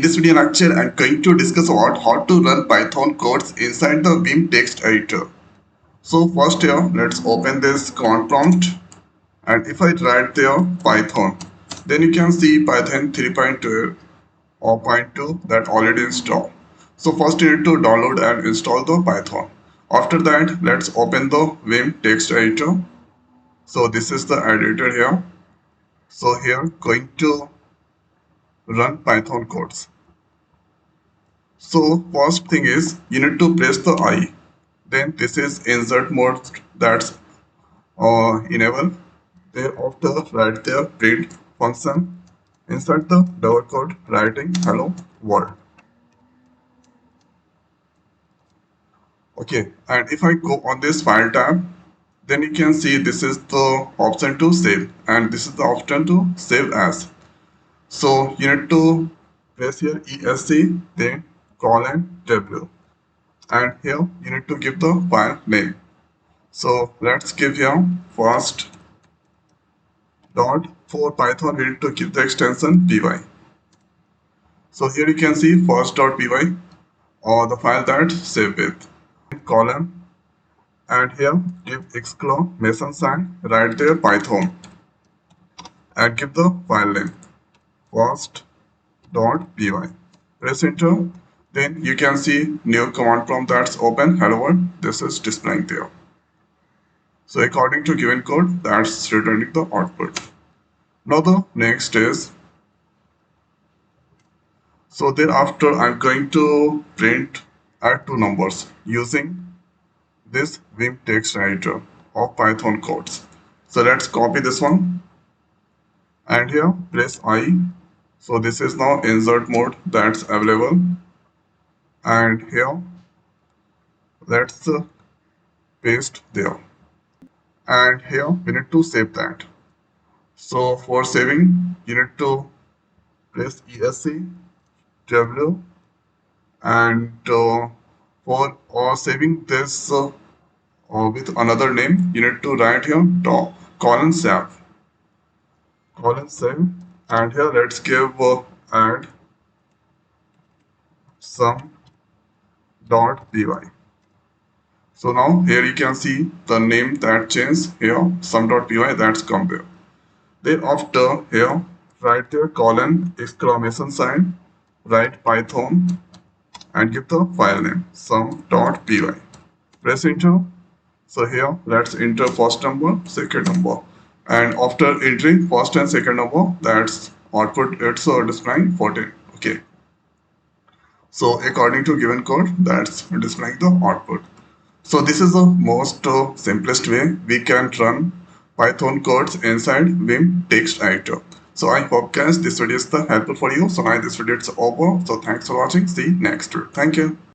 In this video lecture, I'm going to discuss about how to run Python codes inside the Vim text editor. So first here, let's open this command prompt, and if I write there Python, then you can see Python 3.2 or point 0.2 that already installed. So first you need to download and install the Python. After that, let's open the Vim text editor. So this is the editor here. So here, going to run Python codes. So first thing is you need to press the I. Then this is insert mode, that's enable. Thereafter write the print function. Insert the double quote writing hello world. Okay, and if I go on this file tab, then you can see this is the option to save and this is the option to save as. So you need to press here ESC, then colon W, and here you need to give the file name. So let's give here first dot. For Python we need to give the extension py. So here you can see first.py or the file that save with colon, and here give exclamation sign, write there Python and give the file name first.py. Press enter. Then you can see new command prompt that's open, hello world. This is displaying there. So according to given code, that's returning the output. Now the next is, so thereafter I'm going to print add two numbers using this Vim text editor of Python codes. So let's copy this one and here press I. So this is now insert mode that's available, and here let's paste there, and here we need to save that. So for saving you need to press ESC W, and for saving this with another name you need to write here colon save, and here let's give add sum dot py. So now here you can see the name that changed here, sum.py, that's come there. Thereafter here write there colon exclamation sign, write Python and give the file name sum.py. Press enter. So here let's enter first number, second number, and after entering first and second number, that's output, it's displaying 14. Okay. So according to given code, that's displaying the output. So this is the most simplest way we can run Python codes inside Vim text editor. So I hope guys this video is helpful for you. So now this video is over. So thanks for watching. See you next. Thank you.